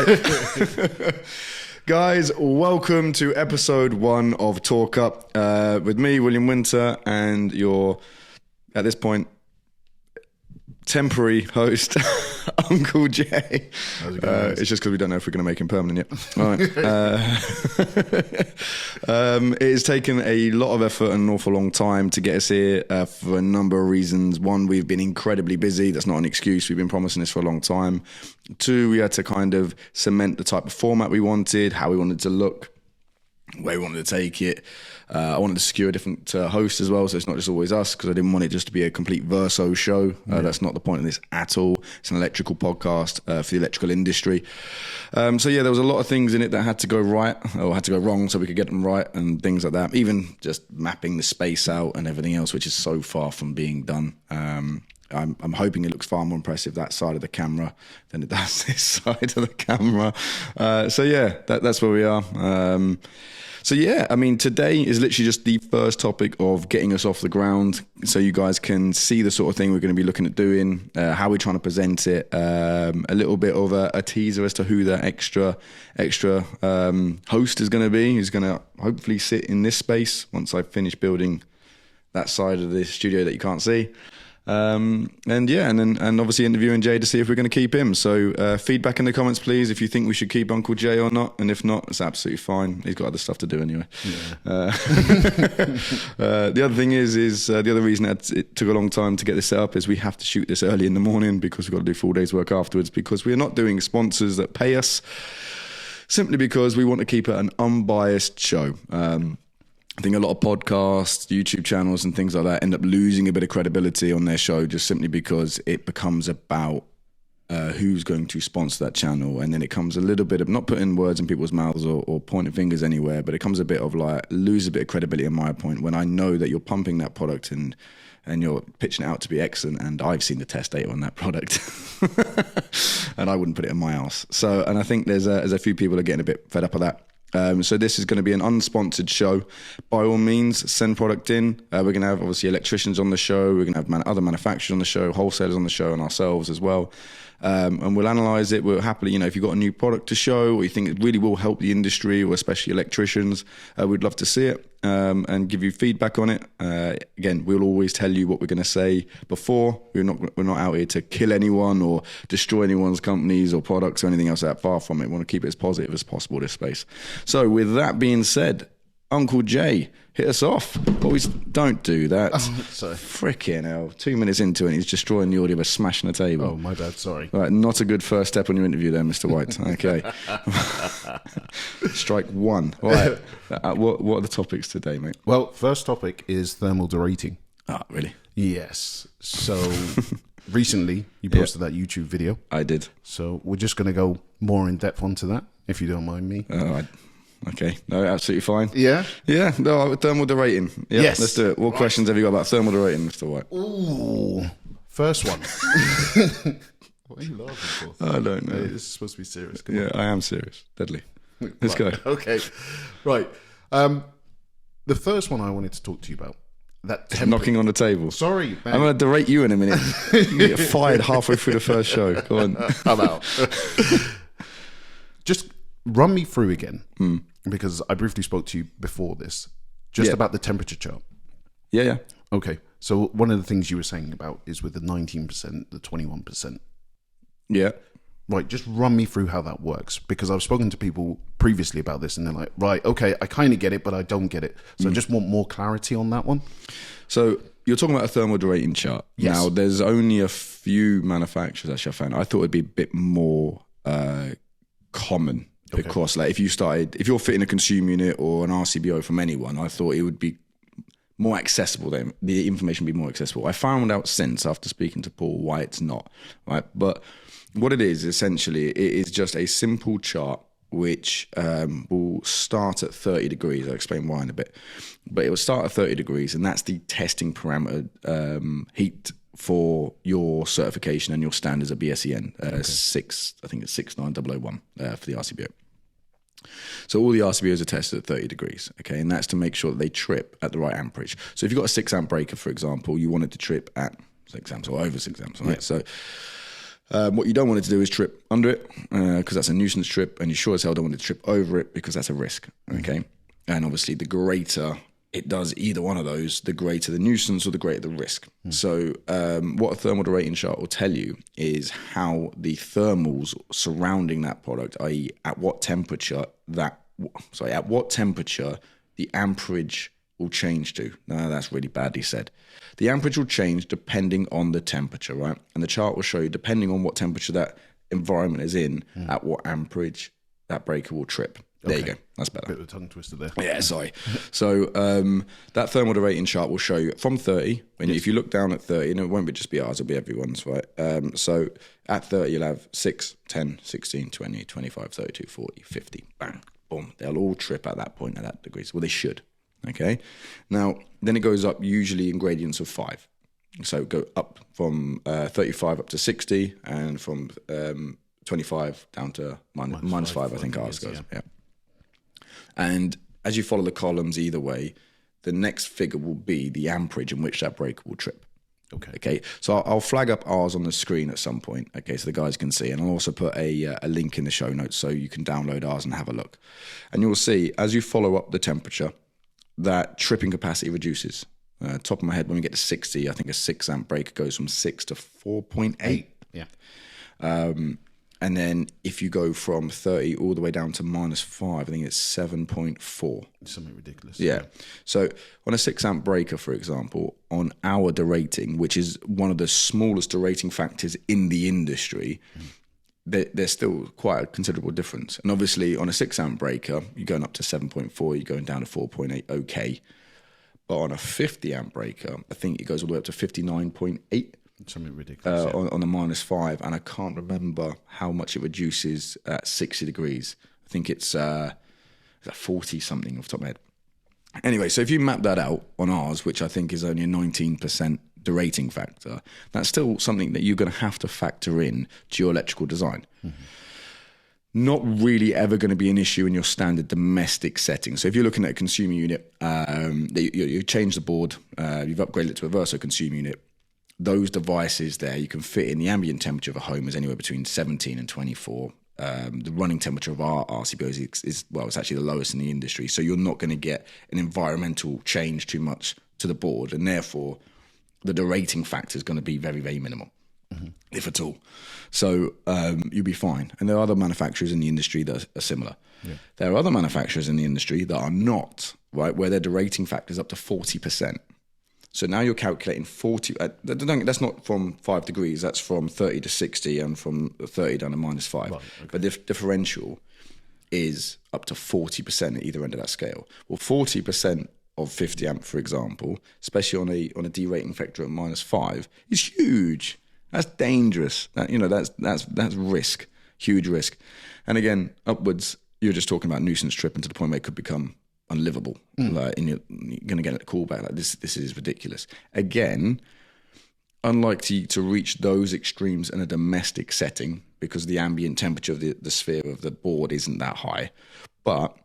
Right. Guys, welcome to episode 1 of Talk Up with me, William Winter, and your, at this point, temporary host, Uncle Jay. How's it going? It's just because we don't know if we're going to make him permanent yet. All right. It has taken a lot of effort and an awful long time to get us here for a number of reasons. One, we've been incredibly busy. That's not an excuse. We've been promising this for a long time. 2, we had to kind of cement the type of format we wanted, how we wanted to look, where we wanted to take it. I wanted to secure a different host as well, so it's not just always us, because I didn't want it just to be a complete verso show. That's not the point of this at all. It's an electrical podcast for the electrical industry. So yeah, there was a lot of things in it that had to go right, or had to go wrong, so we could get them right, and things like that. Even just mapping the space out and everything else, which is so far from being done. I'm hoping it looks far more impressive, that side of the camera, than it does this side of the camera. So yeah, that's where we are. So yeah, I mean, today is literally just the first topic of getting us off the ground, so you guys can see the sort of thing we're going to be looking at doing, how we're trying to present it, a little bit of a teaser as to who that extra host is going to be, who's going to hopefully sit in this space once I finish building that side of the studio that you can't see. And obviously interviewing Jay to see if we're going to keep him. So feedback in the comments, please, if you think we should keep Uncle Jay or not, and if not, it's absolutely fine. He's got other stuff to do anyway. Yeah. The other thing is the other reason it took a long time to get this set up is we have to shoot this early in the morning because we've got to do full day's work afterwards, because we're not doing sponsors that pay us, simply because we want to keep it an unbiased show. I think a lot of podcasts, YouTube channels and things like that end up losing a bit of credibility on their show just simply because it becomes about who's going to sponsor that channel. And then it comes a little bit of, not putting words in people's mouths or pointing fingers anywhere, but it comes a bit of like, lose a bit of credibility in my point when I know that you're pumping that product and you're pitching it out to be excellent, and I've seen the test data on that product and I wouldn't put it in my house. So, and I think there's a few people are getting a bit fed up of that. So this is going to be an unsponsored show. By all means, send product in. We're going to have obviously electricians on the show. We're going to have other manufacturers on the show, wholesalers on the show, and ourselves as well. And we'll analyze it. We'll happily, if you've got a new product to show or you think it really will help the industry, or especially electricians, we'd love to see it and give you feedback on it. Again, we'll always tell you what we're going to say before. We're not out here to kill anyone or destroy anyone's companies or products or anything else like that. Far from it. We want to keep it as positive as possible, this space. So with that being said, Uncle Jay, hit us off. Always don't do that. Sorry. Frickin' hell. 2 minutes into it, he's destroying the audio by smashing the table. Oh, my bad, sorry. Right, not a good first step on your interview there, Mr. White. Okay. Strike 1. All right. What are the topics today, mate? Well, first topic is thermal derating. Ah, really? Yes. So recently you posted that YouTube video. I did. So we're just going to go more in depth onto that, if you don't mind me. Okay, no, absolutely fine. Yeah? Yeah, no, thermal derating. Yeah, yes. Let's do it. What questions have you got about thermal derating, Mr. White? Ooh, first one. What are you laughing for? I don't know. Hey, this is supposed to be serious. Come on. I am serious. Deadly. Let's go. Okay, right. The first one I wanted to talk to you about. That knocking on the table. Sorry, man. I'm going to derate you in a minute. You get fired halfway through the first show. Go on. I'm out. Just run me through again, because I briefly spoke to you before this, just about the temperature chart. Yeah. Okay. So one of the things you were saying about is with the 19%, the 21%. Yeah. Right, just run me through how that works, because I've spoken to people previously about this and they're like, right, okay, I kind of get it, but I don't get it. So I just want more clarity on that one. So you're talking about a thermal derating chart. Yes. Now, there's only a few manufacturers actually I found. I thought it'd be a bit more common across. Like if you're fitting a consumer unit or an RCBO from anyone, I thought it would be more accessible then. The information would be more accessible. I found out since, after speaking to Paul, why it's not, right? But what it is, essentially, it is just a simple chart which will start at 30 degrees. I'll explain why in a bit. But it will start at 30 degrees, and that's the testing parameter heat for your certification and your standards at BSEN. I think it's 69001 for the RCBO. So all the RCBOs are tested at 30 degrees, okay? And that's to make sure that they trip at the right amperage. So if you've got a 6 amp breaker, for example, you want it to trip at 6 amps or over 6 amps, right? Yeah. So What you don't want it to do is trip under it because that's a nuisance trip, and you sure as hell don't want it to trip over it because that's a risk. Okay, and obviously the greater it does either one of those, the greater the nuisance or the greater the risk. So what a thermal derating chart will tell you is how the thermals surrounding that product, i.e. at what temperature the amperage will change to. No, that's really badly said. The amperage will change depending on the temperature, right? And the chart will show you, depending on what temperature that environment is in, at what amperage that breaker will trip. There you go. That's better. Bit of a tongue twister there. Yeah, sorry. So that thermal derating chart will show you from 30. If you look down at 30, and it won't just be ours, it'll be everyone's, right? So at 30, you'll have 6, 10, 16, 20, 25, 32, 40, 50. Bang, boom. They'll all trip at that point at that degrees. Well, they should. Okay. Now, then it goes up usually in gradients of 5. So go up from 35 up to 60, and from 25 down to minus 5, I think ours goes. Yeah. And as you follow the columns either way, the next figure will be the amperage in which that breaker will trip. Okay. So I'll flag up ours on the screen at some point. Okay, so the guys can see, and I'll also put a link in the show notes so you can download ours and have a look. And you'll see as you follow up the temperature, that tripping capacity reduces. Top of my head, when we get to 60, I think a 6 amp breaker goes from 6 to 4.8. Yeah. And then if you go from 30 all the way down to minus 5, I think it's 7.4. Something ridiculous. Yeah. So on a 6 amp breaker, for example, on our derating, which is one of the smallest derating factors in the industry, there's still quite a considerable difference. And obviously on a 6 amp breaker, you're going up to 7.4, you're going down to 4.8, okay. But on a 50 amp breaker, I think it goes all the way up to 59.8. Something ridiculous. On the minus 5, and I can't remember how much it reduces at 60 degrees. I think it's 40 something off the top of my head. Anyway, so if you map that out on ours, which I think is only a 19% derating factor, that's still something that you're going to have to factor in to your electrical design. Not really ever going to be an issue in your standard domestic setting. So if you're looking at a consumer unit, you change the board, you've upgraded it to a Verso consumer unit, those devices there, you can fit in the ambient temperature of a home is anywhere between 17 and 24. The running temperature of our RCBOs is it's actually the lowest in the industry. So you're not going to get an environmental change too much to the board. And therefore, the derating factor is going to be very, very minimal, if at all. So you'll be fine. And there are other manufacturers in the industry that are similar. Yeah. There are other manufacturers in the industry that are not, right, where their derating factor is up to 40%. So now you're calculating 40, that's not from 5 degrees, that's from 30 to 60 and from 30 down to minus 5. Right, okay. But the differential is up to 40% at either end of that scale. Well, 40% of 50 amp, for example, especially on a derating factor at minus 5, is huge. That's dangerous. That's risk, huge risk. And again, upwards, you're just talking about nuisance tripping to the point where it could become unlivable. Like, and you're going to get a callback like this is ridiculous. Again, unlike to reach those extremes in a domestic setting because the ambient temperature of the sphere of the board isn't that high. But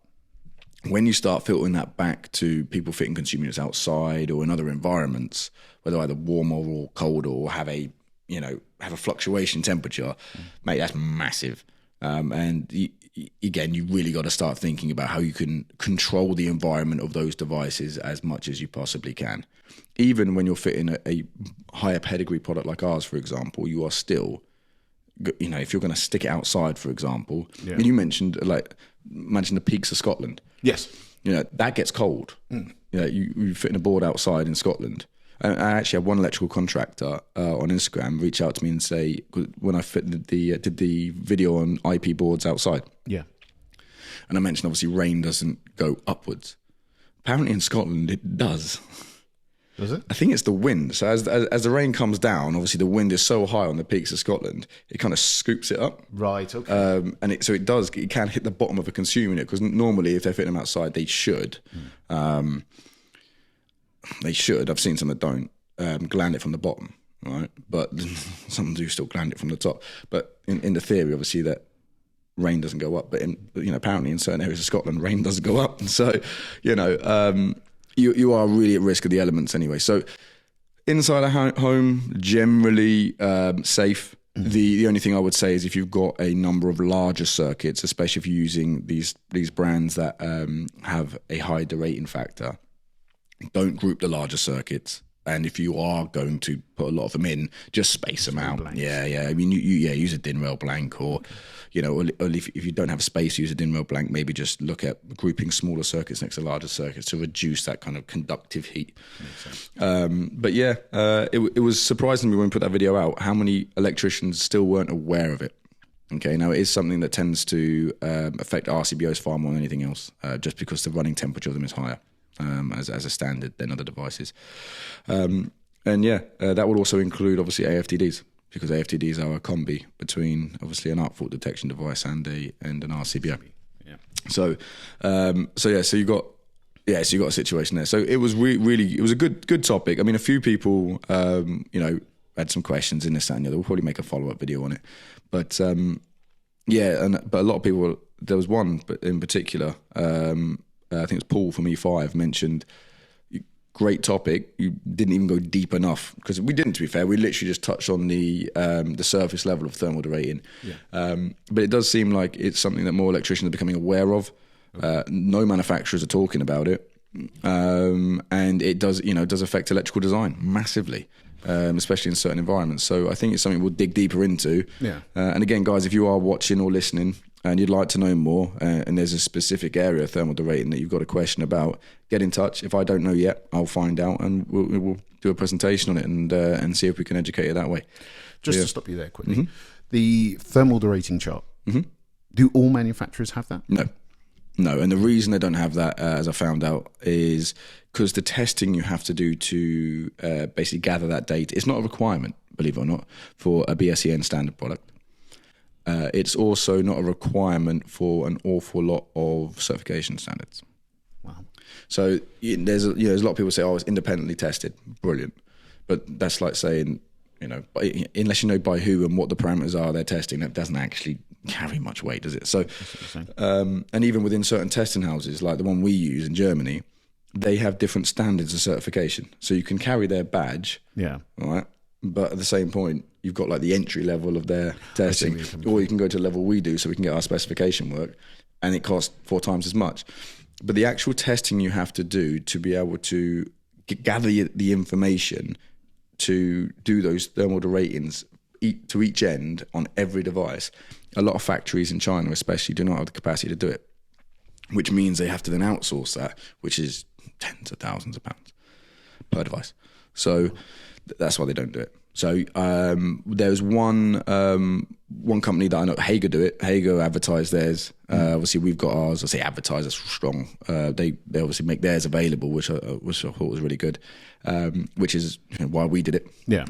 when you start filtering that back to people fitting consumer units outside or in other environments, whether either warmer or colder or have a fluctuation temperature, mate, that's massive. And again, you really got to start thinking about how you can control the environment of those devices as much as you possibly can. Even when you're fitting a higher pedigree product like ours, for example, you are still, if you're going to stick it outside, for example, and you mentioned the peaks of Scotland. Yes. That gets cold. You fit in a board outside in Scotland. I actually had one electrical contractor on Instagram reach out to me and say, when I did the video on IP boards outside. Yeah. And I mentioned obviously rain doesn't go upwards. Apparently in Scotland it does. Does it? I think it's the wind. So as the rain comes down, obviously the wind is so high on the peaks of Scotland, it kind of scoops it up. Right. Okay. And it can hit the bottom of a consumer unit because normally if they're fitting them outside, they should. They should. I've seen some that don't gland it from the bottom, right? But some do still gland it from the top. But in the theory, obviously, that rain doesn't go up. But apparently in certain areas of Scotland, rain doesn't go up. And so, you are really at risk of the elements anyway. So inside a home, generally safe. The only thing I would say is if you've got a number of larger circuits, especially if you're using these brands that have a high derating factor, don't group the larger circuits. And if you are going to put a lot of them in, just space them out. blanks. Yeah. I mean, use a DIN rail blank, or or if you don't have space, use a DIN rail blank. Maybe just look at grouping smaller circuits next to larger circuits to reduce that kind of conductive heat. But yeah, it was surprising when we put that video out how many electricians still weren't aware of it. Okay, now it is something that tends to affect RCBOs far more than anything else, just because the running temperature of them is higher. As a standard than other devices. That would also include obviously AFTDs, because AFTDs are a combi between obviously an arc fault detection device and an RCBO. Yeah. So you got a situation there. So it was really it was a good topic. I mean, a few people had some questions in this and the other. We'll probably make a follow-up video on it. But but a lot of people, there was one but in particular, I think it's Paul from E5 mentioned, great topic. You didn't even go deep enough, because we didn't. To be fair, we literally just touched on the surface level of thermal derating. Yeah. But it does seem like it's something that more electricians are becoming aware of. No manufacturers are talking about it, and it does affect electrical design massively. Especially in certain environments. So I think it's something we'll dig deeper into. Yeah. And again, guys, if you are watching or listening and you'd like to know more, and there's a specific area of thermal derating that you've got a question about, get in touch. If I don't know yet, I'll find out, and we'll do a presentation on it and see if we can educate you that way. Just to stop you there quickly, the thermal derating chart. Do all manufacturers have that? No, and the reason they don't have that, as I found out, is because the testing you have to do to basically gather that data, it's not a requirement, believe it or not, for a BSEN standard product. It's also not a requirement for an awful lot of certification standards. Wow. So there's a lot of people say, it's independently tested. Brilliant. But that's like saying, unless you know by who and what the parameters are they're testing, that doesn't actually carry much weight, does it? So, and even within certain testing houses, like the one we use in Germany, they have different standards of certification. So you can carry their badge, all right, but at the same point, you've got like the entry level of their testing, or you can go to the level we do, so we can get our specification work, and it costs 4 times as much. But the actual testing you have to do to be able to gather the information to do those thermal deratings to each end on every device, a lot of factories in China especially do not have the capacity to do it, which means they have to then outsource that, which is tens of thousands of pounds per device. So that's why they don't do it. So there's one company that I know, Hager, do it. Hager advertise theirs. Obviously, we've got ours. I say advertise, that's strong. They obviously make theirs available, which I thought was really good, which is why we did it. Yeah.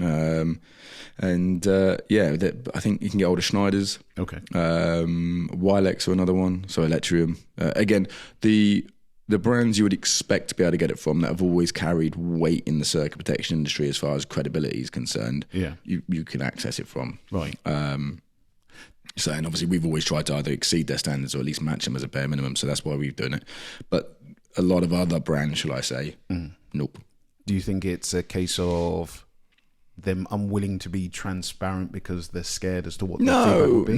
I think you can get older Schneiders. Okay. Wilex or another one. So Electrium. Again, the brands you would expect to be able to get it from that have always carried weight in the circuit protection industry as far as credibility is concerned, you can access it from. Right. So, and obviously we've always tried to either exceed their standards or at least match them as a bare minimum, so that's why we've done it. But a lot of other brands, shall I say, nope. Do you think it's a case of them unwilling to be transparent because they're scared as to what their feedback will be?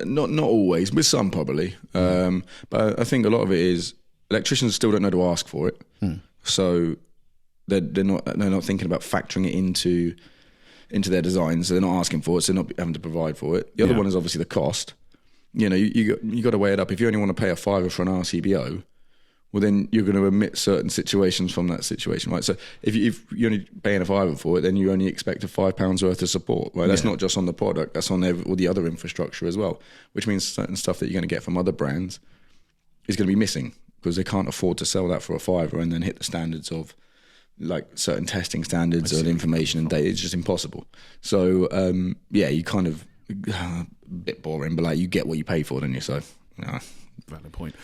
Not always. With some probably. But I think a lot of it is electricians still don't know to ask for it, so they're not thinking about factoring it into their designs. So they're not asking for it, so they're not having to provide for it. The other one is obviously the cost. You got to weigh it up. If you only want to pay a £5 for an RCBO, well then you're going to omit certain situations from that situation, right? So if you're only paying a £5 for it, then you only expect a £5 worth of support, right? That's not just on the product, that's on all the other infrastructure as well, which means certain stuff that you're going to get from other brands is going to be missing, because they can't afford to sell that for a £5 and then hit the standards of like certain testing standards or information and data. It's just impossible. So you kind of a bit boring, but like you get what you pay for, don't you? So valid point.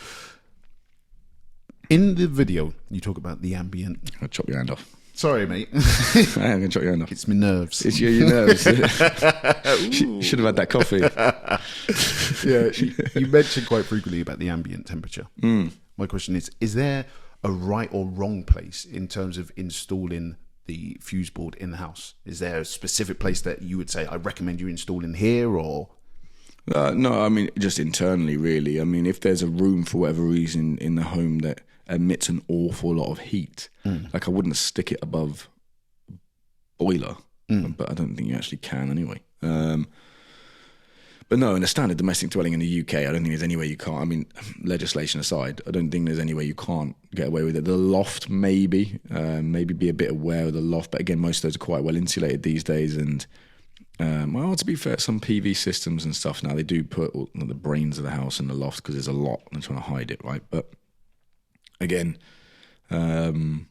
In the video, you talk about the ambient. I'll chop your hand off. Sorry, mate. I'm going to chop your hand off. It's my nerves. It's your nerves. Should have had that coffee. You mentioned quite frequently about the ambient temperature. My question is there a right or wrong place in terms of installing the fuse board in the house? Is there a specific place that you would say, I recommend you install in here, or? No, I mean, just internally, really. I mean, if there's a room for whatever reason in the home that emits an awful lot of heat, like I wouldn't stick it above boiler, but I don't think you actually can anyway. But no, in a standard domestic dwelling in the UK, I don't think there's any way you can't. I mean, legislation aside, I don't think there's any way you can't get away with it. The loft, maybe be a bit aware of the loft. But again, most of those are quite well insulated these days. And well, to be fair, some PV systems and stuff now, they do put all the brains of the house in the loft because there's a lot and they're trying to hide it, right? But again, would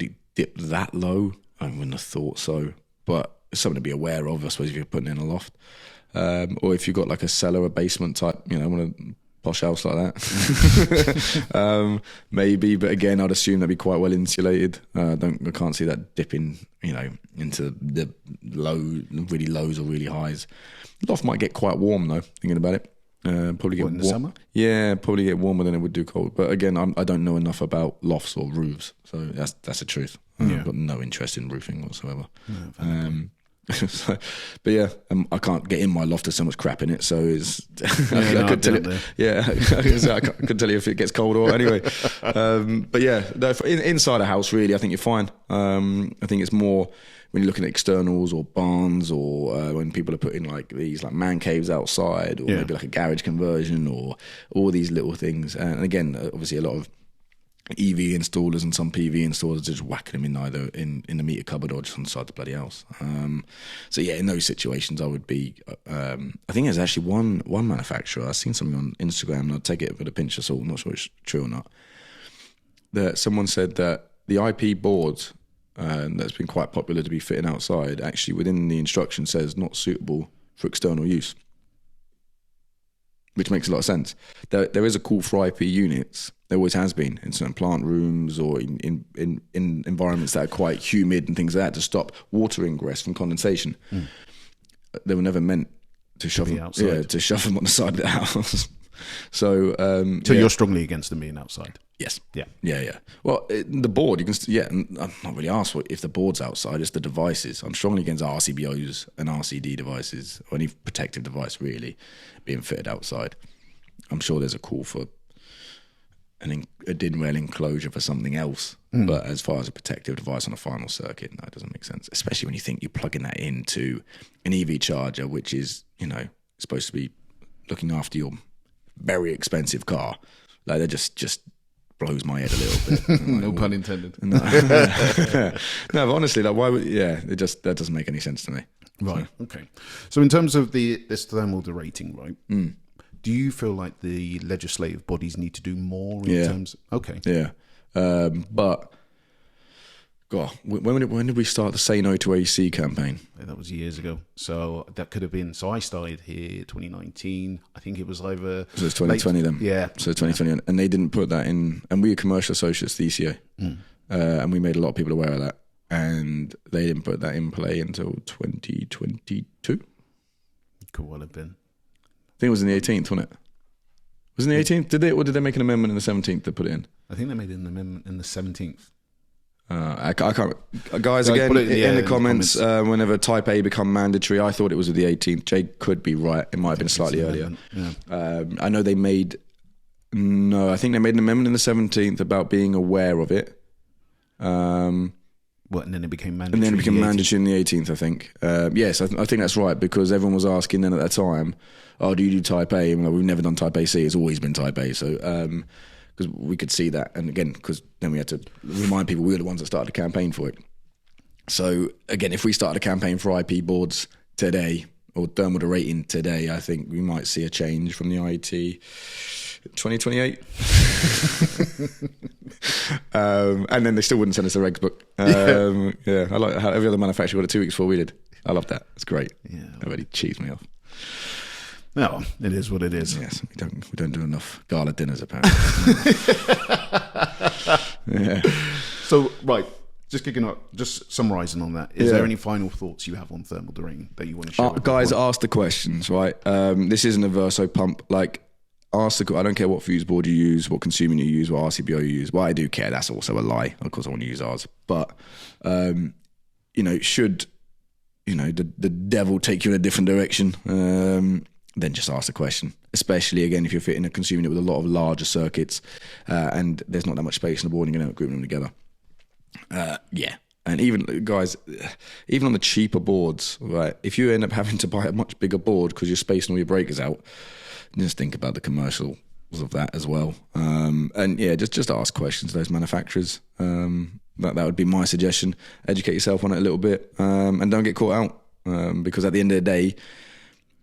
it dip that low? I wouldn't have thought so. But it's something to be aware of, I suppose, if you're putting in a loft. Or if you've got like a cellar, a basement type, one of posh house like that. Maybe, but again, I'd assume that'd be quite well insulated. I can't see that dipping, into the really lows or really highs. Loft might get quite warm though, thinking about it. Probably get in the summer? Yeah, probably get warmer than it would do cold. But again, I don't know enough about lofts or roofs, so that's the truth. I've got no interest in roofing whatsoever. So, but yeah, I can't get in my loft. There's so much crap in it, so it's. I could tell you. Yeah, I could tell you if it gets cold or anyway. But yeah, inside a house, really, I think you're fine. I think it's more when you're looking at externals or barns, or when people are putting like these like man caves outside, or maybe like a garage conversion, or all these little things. And again, obviously, a lot of EV installers and some PV installers are just whacking them in either in the meter cupboard or just on the side of the bloody house. So yeah, in those situations, I would be. I think there's actually one manufacturer. I've seen something on Instagram, and I'll take it with a pinch of salt. I'm not sure it's true or not. That someone said that the IP board that's been quite popular to be fitting outside actually within the instruction says not suitable for external use, which makes a lot of sense. There is a call for IP units. There always has been in certain plant rooms or in environments that are quite humid and things like that to stop water ingress from condensation. They were never meant to shove them outside. Yeah, to shove them on the side of the house. So you're strongly against them being outside. Yes. Yeah. Well, the board, you can. And I'm not really asked if the board's outside. It's the devices. I'm strongly against RCBOs and RCD devices or any protective device really being fitted outside. I'm sure there's a call for a DIN rail enclosure for something else, but as far as a protective device on a final circuit, no, it doesn't make sense. Especially when you think you're plugging that into an EV charger, which is supposed to be looking after your very expensive car. Like that just blows my head a little bit. No pun intended. No, but honestly, like why would? Yeah, that doesn't make any sense to me. Right. So. Okay. So in terms of this thermal derating, right? Do you feel like the legislative bodies need to do more in terms? Okay. Yeah. But God, when did we start the Say No to AC campaign? That was years ago. So that could have been. So I started here 2019. I think it was either. So it's 2020 then. Yeah. So 2020, and they didn't put that in. And we were commercial associates, the ECA, and we made a lot of people aware of that. And they didn't put that in play until 2022. Could well have been. I think it was in the 18th, wasn't it? Was it in the 18th? Did they make an amendment in the 17th to put it in? I think they made an amendment in the 17th. I can't. Guys, again, in the comments, whenever Type A become mandatory, I thought it was with the 18th. Jake could be right. It might have been slightly earlier. Yeah. I know they made. No, I think they made an amendment in the 17th about being aware of it. And then it became mandatory. And then it became mandatory in the 18th, I think. Yes, I think that's right, because everyone was asking then at that time, do you do Type A? And we've never done Type AC. It's always been Type A. So, because we could see that. And again, because then we had to remind people we were the ones that started the campaign for it. So, again, if we started a campaign for IP boards today, or thermal derating today, I think we might see a change from the IET 2028. And then they still wouldn't send us a regs book. Yeah, I like how every other manufacturer got it 2 weeks before we did. I love that. It's great. Yeah, that really cheesed me off. No, it is what it is. Yes, we don't do enough gala dinners apparently. Yeah. So right, just summarising on that. Is there any final thoughts you have on thermal derating that you want to share? Guys, ask the questions. Right, this isn't a Verso pump. Like, ask the. I don't care what fuse board you use, what consumer you use, what RCBO you use. Well, I do care. That's also a lie. Of course, I want to use ours. But should the devil take you in a different direction, then just ask the question. Especially again if you're fitting a consumer unit with a lot of larger circuits, and there's not that much space in the board, and you're going to group them together. And even guys, even on the cheaper boards, right? If you end up having to buy a much bigger board because you're spacing all your breakers out, just think about the commercials of that as well. Just ask questions to those manufacturers. That would be my suggestion. Educate yourself on it a little bit, and don't get caught out, because at the end of the day,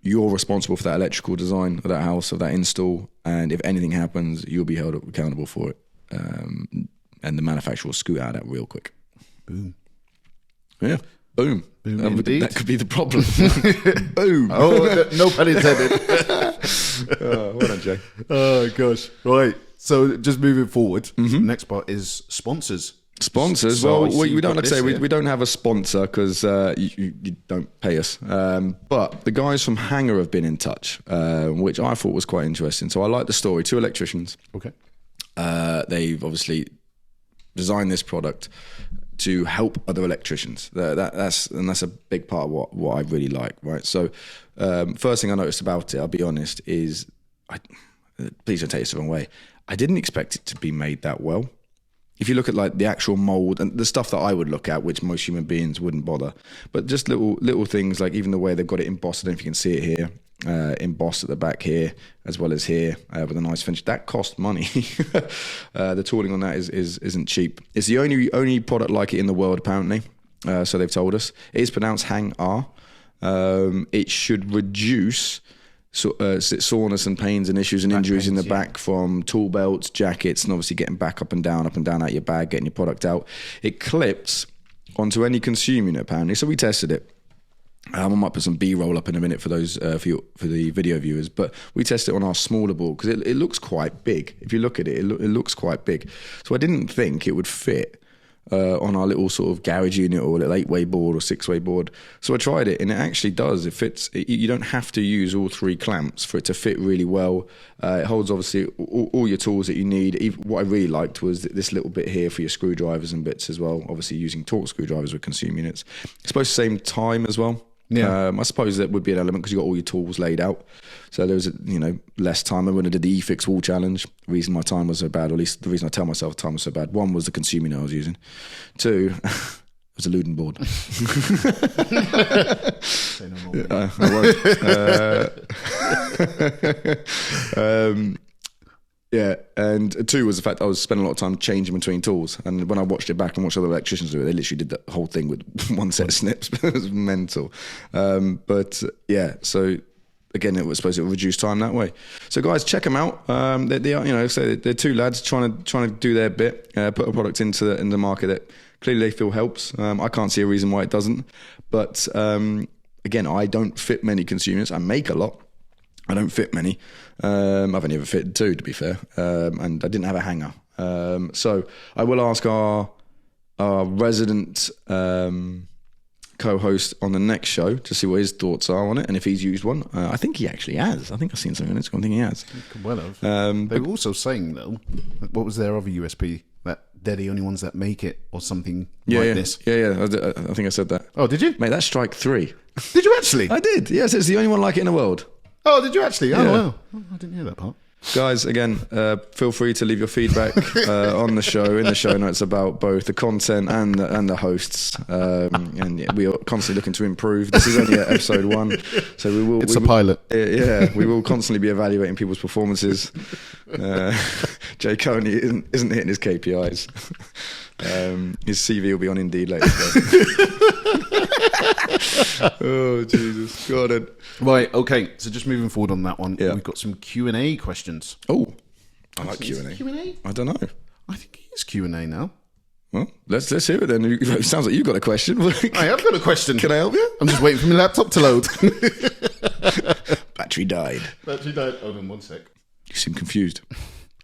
you're responsible for that electrical design of that house, of that install, and if anything happens, you'll be held accountable for it. And the manufacturer will scoot out of that real quick. Boom. Yeah. Boom. That could be the problem. Boom. Oh, no pun intended. Well done, Jay. Oh, gosh. Right. So just moving forward, the next part is sponsors. Sponsors. So we don't, like I say, we don't have a sponsor because you don't pay us. But the guys from Hanger have been in touch, which I thought was quite interesting. So I like the story. 2 electricians. Okay. They've obviously designed this product to help other electricians. That's a big part of what I really like, right? So first thing I noticed about it, I'll be honest, is please don't take this the wrong way. I didn't expect it to be made that well. If you look at like the actual mold and the stuff that I would look at, which most human beings wouldn't bother, but just little things like even the way they've got it embossed. I don't know if you can see it here. Embossed at the back here as well as here with a nice finish. That cost money. The tooling on that isn't cheap. It's the only product like it in the world apparently. So they've told us. It is pronounced Hang-R. It should reduce soreness and pains and issues and injuries in the back from tool belts, jackets, and obviously getting back up and down out your bag, getting your product out. It clips onto any consumer unit apparently. So we tested it. I might put some B-roll up in a minute for those for the video viewers, but we tested it on our smaller board because it looks quite big. If you look at it, it looks quite big. So I didn't think it would fit on our little sort of garage unit or little 8-way board or 6-way board. So I tried it, and it actually does. It fits. You don't have to use all 3 clamps for it to fit really well. It holds obviously all your tools that you need. What I really liked was this little bit here for your screwdrivers and bits as well. Obviously using torque screwdrivers with consumer units. It's supposed to save time as well. Yeah, I suppose that would be an element because you got all your tools laid out, so there was less time. I when I did the eFix wall challenge, the reason my time was so bad, or at least the reason I tell myself the time was so bad, 1 was the consumer unit I was using, 2 it was a Luden board. Say no more. I won't. Yeah, and 2 was the fact I was spending a lot of time changing between tools. And when I watched it back and watched other electricians do it, they literally did the whole thing with 1 set of snips. It was mental. But yeah, so again, it was supposed to reduce time that way. So guys, check them out. They are, so they're 2 lads trying to do their bit, put a product into the market that clearly they feel helps. I can't see a reason why it doesn't. But again, I don't fit many consumers. I make a lot. I don't fit many. I've only ever fitted 2, to be fair, and I didn't have a hanger. So I will ask our resident co-host on the next show to see what his thoughts are on it and if he's used one. I think he actually has. I think I've seen something on Instagram. I think he has. He could well have. They were also saying, though, what was their other USP? That they're the only ones that make it or something this. Yeah. I think I said that. Oh, did you? Mate, that's strike 3. Did you actually? I did. Yes, it's the only one like it in the world. Oh, did you actually? Oh, Yeah. wow. Oh, I didn't hear that part. Guys, again, feel free to leave your feedback on the show, in the show notes about both the content and the hosts. And yeah, we are constantly looking to improve. This is only episode 1, so we will. It's a pilot. Yeah, we will constantly be evaluating people's performances. Jay Coney isn't hitting his KPIs. His CV will be on Indeed later today. Oh Jesus, got it. Right, okay. So just moving forward on that one, Yeah. we've got some Q&A questions. Oh, I like Q&A. Q&A? I don't know. I think it is Q&A now. Well, let's hear it then. It sounds like you've got a question. I have got a question. Can I help you? I'm just waiting for my laptop to load. Battery died. Battery died. Hold on 1 sec. You seem confused.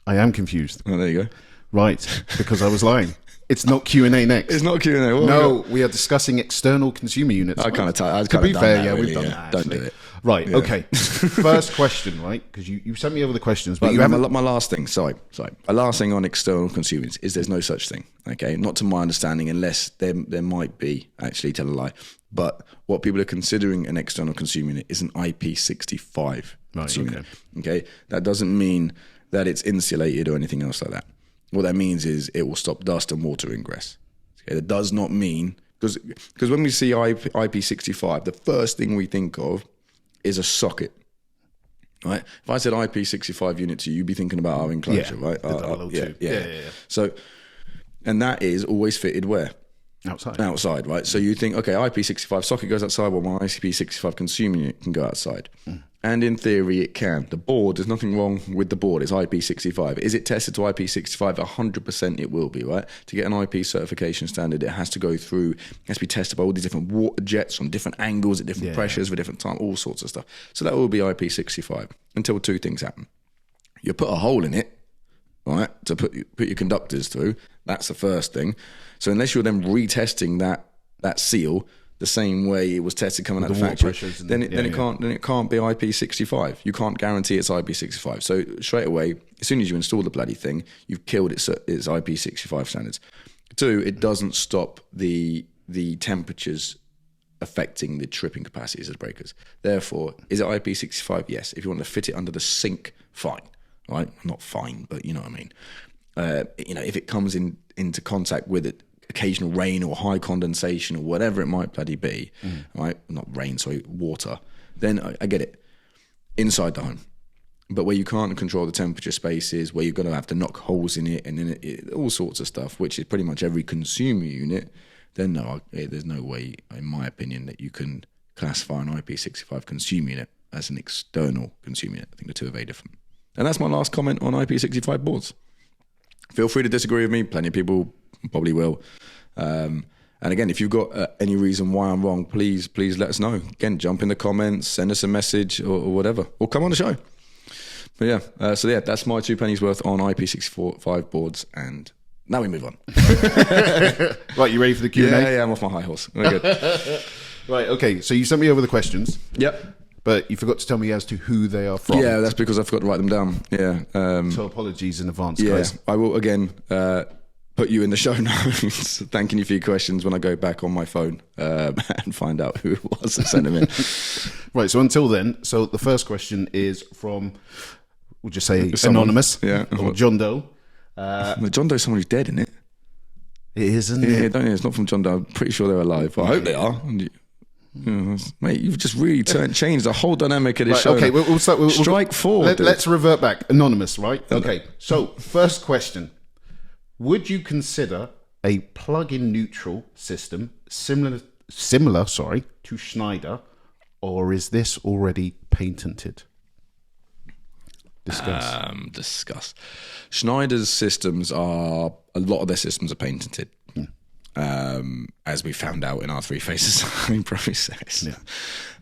I am confused. Oh, there you go. Right, because I was lying. It's not Q&A next. It's not Q&A. No, we are discussing external consumer units. I kind of. To be fair, yeah, we've done that. Don't Actually. do it. Right. Okay. First question, right? Because you sent me over the questions, but you haven't. My last thing. Sorry. My last thing on external consumers is there's no such thing. Okay, not to my understanding, unless there might be. Actually, tell a lie. But what people are considering an external consumer unit is an IP65 consumer unit. Okay, that doesn't mean that it's insulated or anything else like that. What that means is it will stop dust and water ingress. Okay, that does not mean because when we see IP65, the first thing we think of is a socket. Right. If I said IP65 unit to you, you'd be thinking about our enclosure, right? Yeah. So, and that is always fitted where? Outside, right? So you think, okay, IP65 socket goes outside, well, my IP65 consumer unit can go outside. And in theory, it can. The board, there's nothing wrong with the board. It's IP65. Is it tested to IP65? 100% it will be, right? To get an IP certification standard, it has to go through, it has to be tested by all these different water jets from different angles at different pressures for different time, all sorts of stuff. So that will be IP65 until two things happen. You put a hole in it, right, to put your conductors through. That's the first thing. So unless you're then retesting that seal the same way it was tested coming out of the factory, then it can't be IP65. You can't guarantee it's IP65. So straight away, as soon as you install the bloody thing, you've killed its IP65 standards. Two, it doesn't stop the temperatures affecting the tripping capacities of the breakers. Therefore, is it IP65? Yes. If you want to fit it under the sink, fine. Right? Not fine, but you know what I mean. If it comes into contact with it, occasional rain or high condensation or whatever it might bloody be, right? Not rain, sorry, water. Then I get it. Inside the home. But where you can't control the temperature spaces, where you're going to have to knock holes in it and in it, all sorts of stuff, which is pretty much every consumer unit, then no, there's no way, in my opinion, that you can classify an IP65 consumer unit as an external consumer unit. I think the two are very different. And that's my last comment on IP65 boards. Feel free to disagree with me. Plenty of people probably will. And again, if you've got any reason why I'm wrong, please let us know. Again, jump in the comments, send us a message or whatever, or come on the show. But that's my 2 pennies worth on IP65 boards. And now we move on. Right, you ready for the Q&A? Yeah, I'm off my high horse. Very good. Right, okay. So you sent me over the questions. Yep. But you forgot to tell me as to who they are from. Yeah, that's because I forgot to write them down. Yeah. So apologies in advance, guys. I will, again, put you in the show notes, thanking you for your questions when I go back on my phone and find out who it was that sent them in. Right, so until then, so the first question is from, we'll just say Anonymous, or John Doe. John Doe's someone who's dead, isn't it? It is, isn't it? Yeah, it's not from John Doe. I'm pretty sure they're alive. I hope they are. Mate, you've just really changed the whole dynamic of this show. Okay, we'll start. Strike forward. Let's revert back. Anonymous, right? Okay. So, first question: would you consider a plug-in neutral system similar to Schneider, or is this already patented? Discuss. Schneider's systems a lot of their systems are patented. As we found out in our 3-phase design process. Yeah.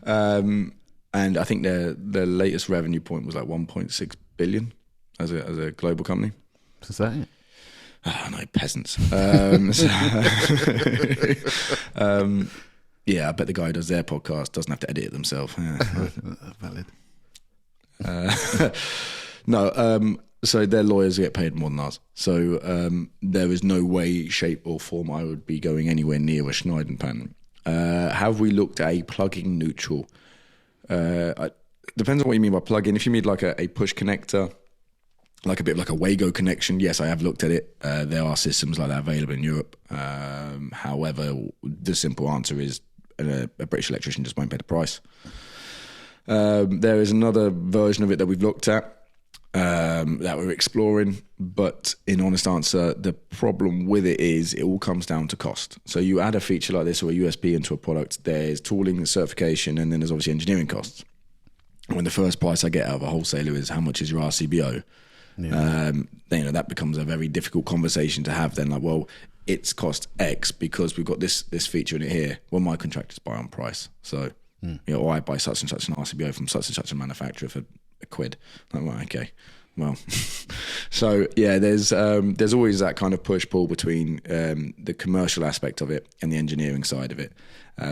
And I think their latest revenue point was like 1.6 billion as a global company. Is that it? No, peasants. Yeah, I bet the guy who does their podcast doesn't have to edit it themselves. Yeah. Valid. No, so their lawyers get paid more than us. So there is no way, shape or form I would be going anywhere near a Schneider patent. Have we looked at a plug-in neutral? Depends on what you mean by plug-in. If you mean like a push connector, like a bit of like a Wago connection, yes, I have looked at it. There are systems like that available in Europe. However, the simple answer is a British electrician just won't pay the price. There is another version of it that we've looked at that we're exploring, but in honest answer, the problem with it is it all comes down to cost. So you add a feature like this or a USP into a product, there's tooling, certification, and then there's obviously engineering costs. When the first price I get out of a wholesaler is how much is your RCBO, then, that becomes a very difficult conversation to have then. Like, well, it's cost X because we've got this feature in it here. Well, my contractors buy on price. So, or I buy such and such an RCBO from such and such a manufacturer for £1. Like, well, okay. Well, so yeah, there's always that kind of push-pull between the commercial aspect of it and the engineering side of it,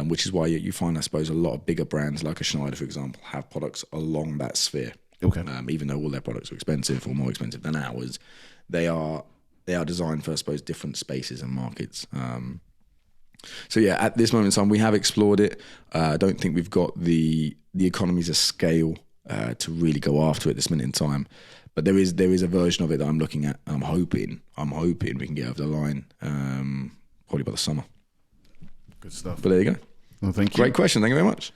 which is why you find, I suppose, a lot of bigger brands like a Schneider, for example, have products along that sphere. Okay. Even though all their products are expensive or more expensive than ours, they are designed for, I suppose, different spaces and markets. So yeah, at this moment in time, we have explored it. I don't think we've got the economies of scale to really go after it this minute in time. But there is a version of it that I'm looking at. I'm hoping we can get over the line probably by the summer. Good stuff. But there you go. Well, thank you. Great question. Thank you very much.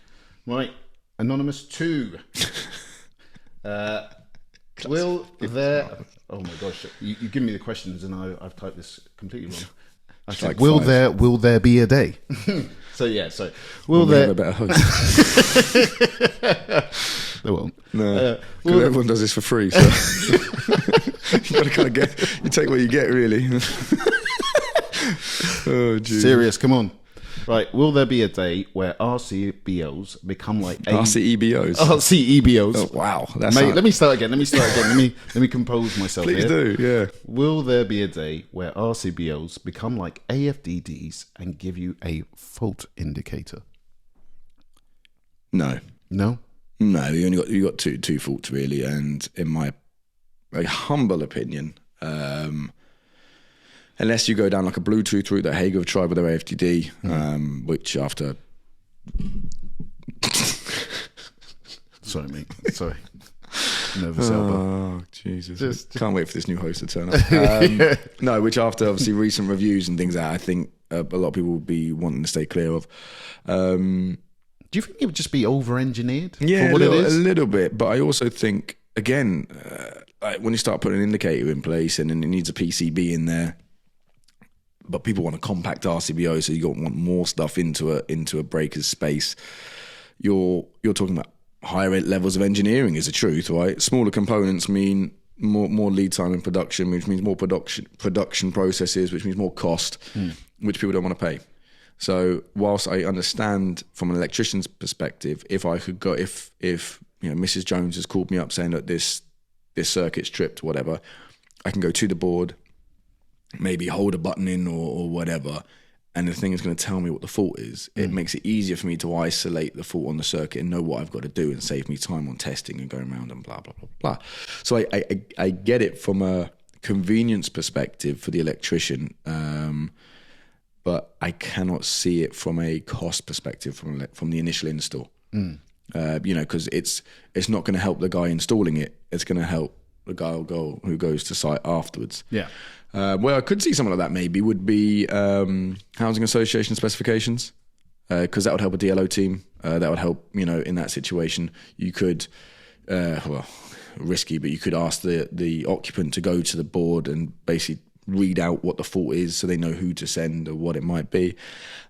Right, Anonymous 2. Will there? Oh my gosh! You give me the questions and I've typed this completely wrong. I said, like will five. there be a day? So will We have there? a better host. There won't. No, because everyone does this for free. So you got to kind of you take what you get, really. Oh, geez. Serious, come on. Right, will there be a day where RCBOs become like RCEBOs? RCEBOs. Oh, wow. Mate, let me start again. Let me compose myself. Please here. do, yeah. Will there be a day where RCBOs become like AFDDs and give you a fault indicator? No. No? No, you got two faults, really, and in my humble opinion, unless you go down like a Bluetooth route that Hager have tried with their AFDD, which after... Sorry, mate. Sorry. Nervous elbow. Oh, Jesus. Can't wait for this new host to turn up. No, which after obviously recent reviews and things that I think a lot of people will be wanting to stay clear of. Do you think it would just be over-engineered Yeah, for what it is? A little bit. But I also think, again, like when you start putting an indicator in place and then it needs a PCB in there, but people want a compact RCBO, so you want more stuff into a breaker's space. You're talking about higher levels of engineering is the truth, right? Smaller components mean more lead time in production, which means more production processes, which means more cost, which people don't want to pay. So whilst I understand from an electrician's perspective, if I could go, if Mrs. Jones has called me up saying that this circuit's tripped, whatever, I can go to the board, maybe hold a button in or whatever, and the thing is going to tell me what the fault is. It makes it easier for me to isolate the fault on the circuit and know what I've got to do and save me time on testing and going around and blah, blah, blah, blah. So I get it from a convenience perspective for the electrician, but I cannot see it from a cost perspective from the initial install. Because it's not going to help the guy installing it. It's going to help the guy who goes to site afterwards. Yeah. Where I could see something like that maybe would be housing association specifications, because that would help a DLO team. That would help, in that situation. You could, risky, but you could ask the occupant to go to the board and basically read out what the fault is so they know who to send or what it might be.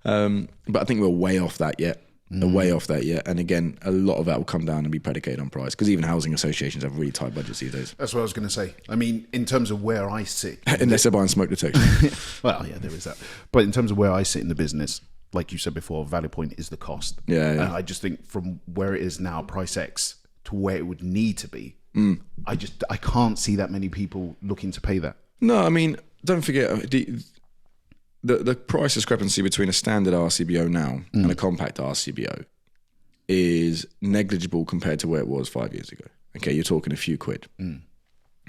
But I think we're way off that yet. Way off that yet. And again, a lot of that will come down and be predicated on price, because even housing associations have really tight budgets these days. That's what I was going to say. I mean, in terms of where I sit... Unless they're buying smoke detection. Well, yeah, there is that. But in terms of where I sit in the business, like you said before, value point is the cost. Yeah. And I just think from where it is now, price X, to where it would need to be, I can't see that many people looking to pay that. No, I mean, don't forget, the price discrepancy between a standard RCBO now and a compact RCBO is negligible compared to where it was 5 years ago. Okay, you're talking a few quid.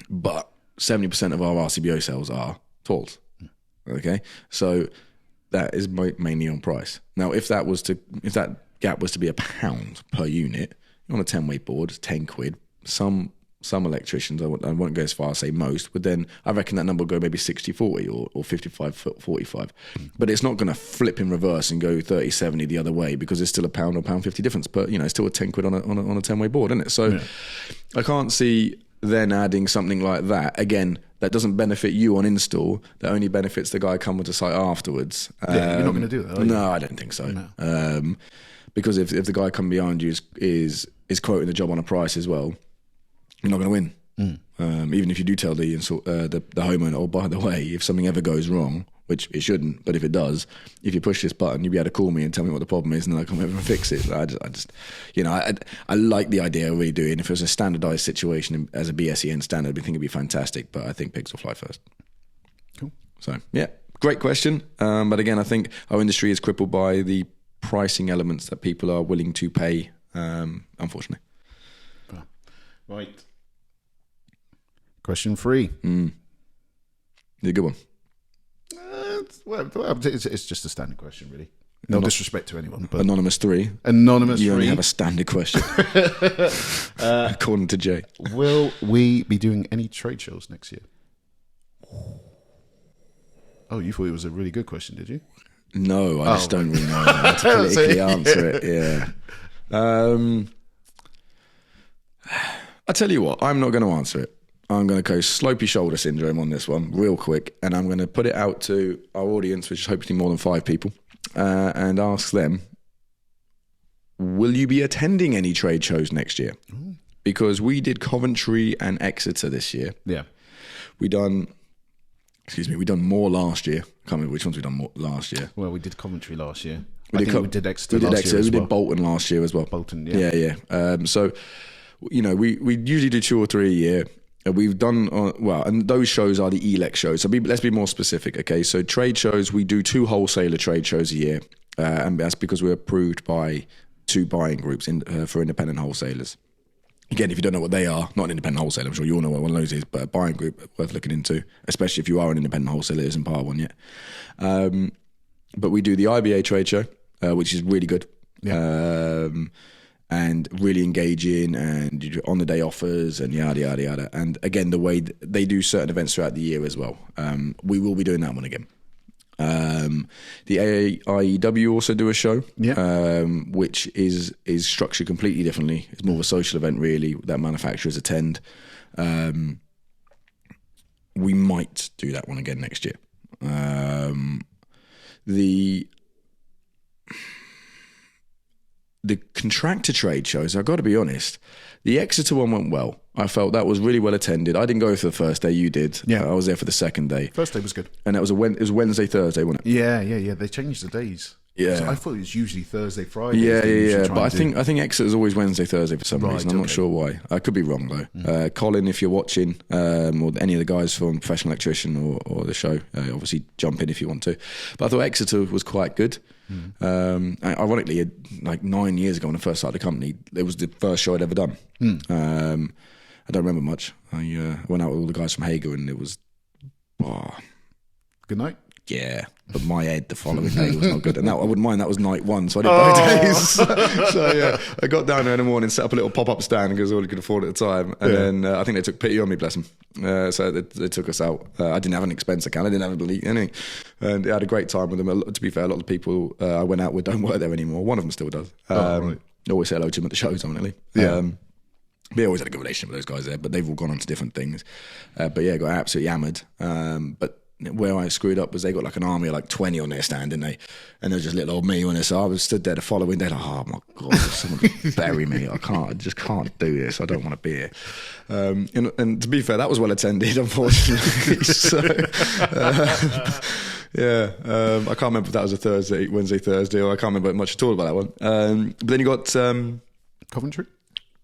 But 70% of our RCBO sales are tools. Okay, so that is mainly on price. Now, if that gap was to be £1 per unit on a 10-way board, 10 quid, some electricians, I won't go as far as say most, but then I reckon that number will go maybe 60-40 or 55-45. But it's not going to flip in reverse and go 30-70 the other way, because it's still £1 or £1.50 difference. But, it's still a 10 quid on a 10-way board, isn't it? So I can't see then adding something like that. Again, that doesn't benefit you on install. That only benefits the guy coming to site afterwards. Yeah, you're not going to do that, are you? No, I don't think so. No. Because if the guy coming behind you is quoting the job on a price as well, you're not going to win. Even if you do tell the homeowner, oh, by the way, if something ever goes wrong, which it shouldn't, but if it does, if you push this button, you'll be able to call me and tell me what the problem is, and then I come over and fix it. I just I like the idea of redoing. If it was a standardized situation as a BSEN standard, I think it'd be fantastic, but I think pigs will fly first. Cool. So, yeah, great question. But again, I think our industry is crippled by the pricing elements that people are willing to pay, unfortunately. Right. Question 3. It's a good one. It's just a standard question, really. No disrespect to anyone. But Anonymous 3. Anonymous 3. You only have a standard question, according to Jay. Will we be doing any trade shows next year? Oh, you thought it was a really good question, did you? No, I just don't really know how to politically answer it. Yeah. I tell you what, I'm not going to answer it. I'm going to go slopey shoulder syndrome on this one real quick, and I'm going to put it out to our audience, which is hopefully more than 5 people, and ask them, will you be attending any trade shows next year? Ooh. Because we did Coventry and Exeter this year. Yeah. We done more last year. I can't remember which ones we done more last year. Well, we did Coventry last year. We did Exeter last year. We did Bolton last year as well. Bolton, yeah. Yeah. So, we usually do 2 or 3 a year. We've done, and those shows are the ELEX shows. So let's be more specific, okay? So trade shows, we do 2 wholesaler trade shows a year. And that's because we're approved by 2 buying groups for independent wholesalers. Again, if you don't know what they are, not an independent wholesaler, I'm sure you all know what one of those is, but a buying group worth looking into, especially if you are an independent wholesaler, isn't part of one yet. But we do the IBA trade show, which is really good. Yeah. And really engaging and on the day offers and yada, yada, yada. And again, the way they do certain events throughout the year as well. We will be doing that one again. The AIEW also do a show, which is structured completely differently. It's more of a social event, really, that manufacturers attend. We might do that one again next year. The contractor trade shows, I've got to be honest, the Exeter one went well. I felt that was really well attended. I didn't go for the first day, you did. Yeah. I was there for the second day. First day was good. And that was it was Wednesday, Thursday, wasn't it? Yeah. They changed the days. Yeah. So I thought it was usually Thursday, Friday. Yeah. But I think Exeter's always Wednesday, Thursday for some reason. I'm not sure why. I could be wrong though. Colin, if you're watching, or any of the guys from Professional Electrician or the show, obviously jump in if you want to. But I thought Exeter was quite good. Ironically, like 9 years ago when I first started the company, it was the first show I'd ever done. I don't remember much. I went out with all the guys from Hager and it was good night. Yeah, but my head the following day was not good, and I wouldn't mind. That was night 1, so I did both days. So yeah, I got down there in the morning, set up a little pop-up stand because all I could afford at the time, and then I think they took pity on me, bless them. So they took us out. I didn't have an expense account. I didn't have anything, and I had a great time with them. To be fair, a lot of the people I went out with don't work there anymore. One of them still does. Right. Always say hello to them at the shows, honestly. Yeah. We always had a good relationship with those guys there, but they've all gone on to different things. But yeah, got absolutely hammered. But where I screwed up was they got like an army of like 20 on their stand, didn't they? And there was just little old me on it. So I was stood there the following day, like, oh my God, someone bury me. I just can't do this. I don't want to be here. And to be fair, that was well attended, unfortunately. So, I can't remember if that was a Wednesday, Thursday, or I can't remember much at all about that one. But then you got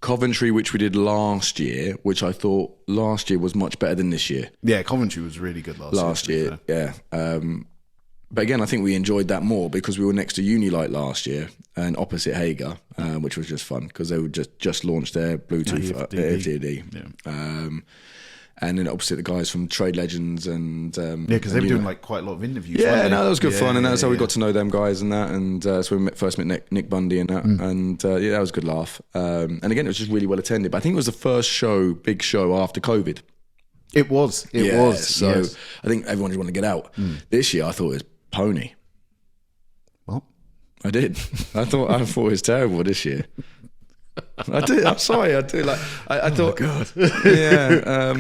Coventry, which we did last year, which I thought last year was much better than this year. Yeah, Coventry was really good last year. Yeah. But again, I think we enjoyed that more because we were next to Unilight last year and opposite Hager, which was just fun because they would just launched their Bluetooth FDD. Yeah. And then opposite the guys from Trade Legends and because they were doing like quite a lot of interviews. Yeah, that was good fun, and that's how we got to know them guys and that, and so we first met Nick Bundy and that, and that was a good laugh. And again, it was just really well attended. But I think it was the first big show after COVID. It was. So yes. I think everyone just wanted to get out. This year, I thought it was pony. What? I did. I thought it was terrible this year. I did. I'm sorry. I did. Like I thought. God. Yeah.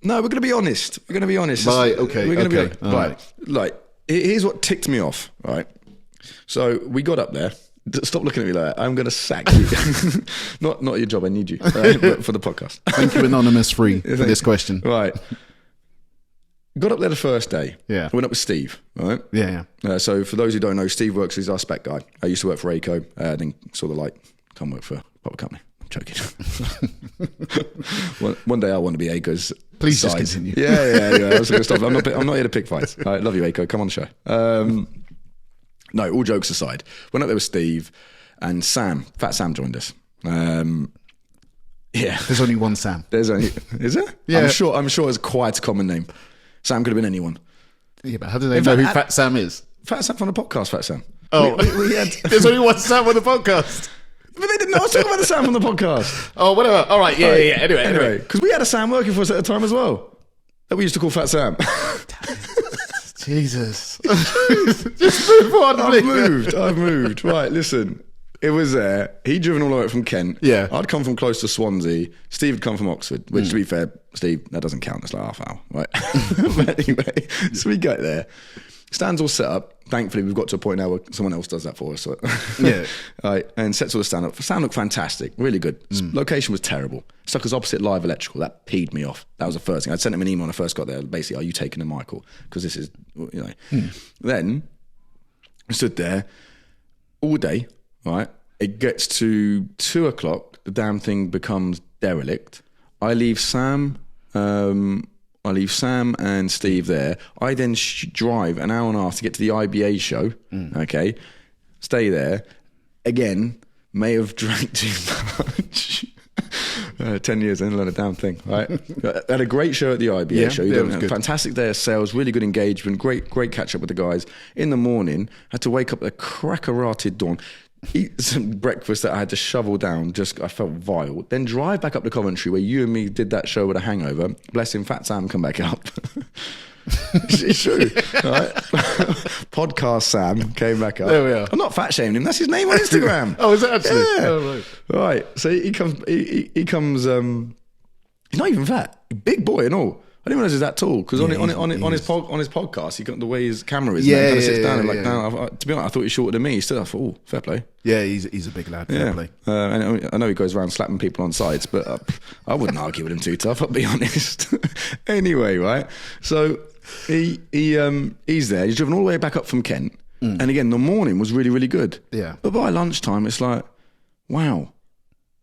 No, we're going to be honest. Right. Okay. We're going to be right. Right. Like, here's what ticked me off. Right. So we got up there. Stop looking at me like that. I'm going to sack you. not your job. I need you but for the podcast. Thank you, Anonymous 3, for this question. Right. got up there the first day. Yeah. Went up with Steve, right? Yeah. So for those who don't know, Steve works as our spec guy. I used to work for ACO, then saw the light, come work for a proper company. I'm joking. one day I want to be ACO's. Please side. just continue. Yeah. I was going to stop. I'm not here to pick fights. I love you, ACO. Come on the show. No, all jokes aside. Went up there with Steve and Sam. Fat Sam joined us. Yeah. There's only one Sam. Is there? Yeah. I'm sure it's quite a common name. Sam could have been anyone. Yeah, but how do they know who Fat Sam is? Fat Sam from the podcast, Fat Sam. Oh, we had. There's only one Sam on the podcast. But they didn't know I was talking about the Sam from the podcast. Oh, whatever. All right. Yeah. Anyway. Because we had a Sam working for us at the time as well. That we used to call Fat Sam. Jesus. Just move on. I've moved. Right, listen. It was there. He'd driven all the way from Kent. Yeah. I'd come from close to Swansea. Steve had come from Oxford, which to be fair, Steve, that doesn't count. That's like half hour, right? But anyway, so we get there. Stands all set up. Thankfully, we've got to a point now where someone else does that for us. So. Yeah. Right, and sets all the stand up. Stand looked fantastic, really good. Location was terrible. Stuck us opposite Live Electrical. That peed me off. That was the first thing. I'd sent him an email when I first got there. Basically, are you taking a Michael? Because this is, Then I stood there all day, right? It gets to 2 o'clock. The damn thing becomes derelict. I leave Sam and Steve there. I then drive an hour and a half to get to the IBA show. Okay, stay there. Again, may have drank too much. 10 years in, learn a damn thing, right? Had a great show at the IBA show. Yeah, it was good. Fantastic day of sales, really good engagement, great catch up with the guys. In the morning, had to wake up at the crack of rotted dawn, eat some breakfast that I had to shovel down, I felt vile. Then drive back up to Coventry where you and me did that show with a hangover. Bless him, Fat Sam come back up. It's true, right? Podcast Sam came back up. There we are. I'm not fat shaming him. That's his name on Instagram. Oh, is it actually? Yeah. Oh, right. So he comes. He comes. He's not even fat. Big boy and all. I didn't realize he's that tall because on his podcast, he got the way his camera is. He kind of sits down and to be honest, I thought he was shorter than me. Still, I thought, oh, fair play. Yeah, he's a big lad. Fair play. And I know he goes around slapping people on sides, but I wouldn't argue with him too tough. I'll be honest. Anyway, right. So he's there. He's driven all the way back up from Kent, and again, the morning was really, really good. Yeah. But by lunchtime, it's like, wow.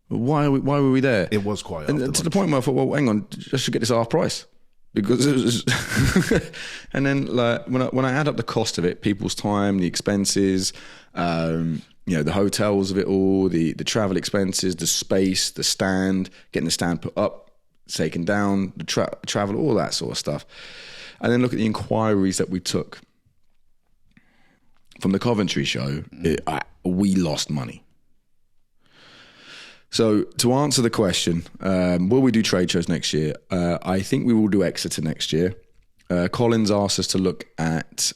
Why were we there? It was quite. And to the point where I thought, well, hang on, I should get this half price. Because it was and then like when I add up the cost of it, people's time, the expenses, the hotels of it all, the travel expenses, the space, the stand, getting the stand put up, taken down, the travel, all that sort of stuff. And then look at the inquiries that we took from the Coventry show. We lost money. So to answer the question, will we do trade shows next year? I think we will do Exeter next year. Collins asked us to look at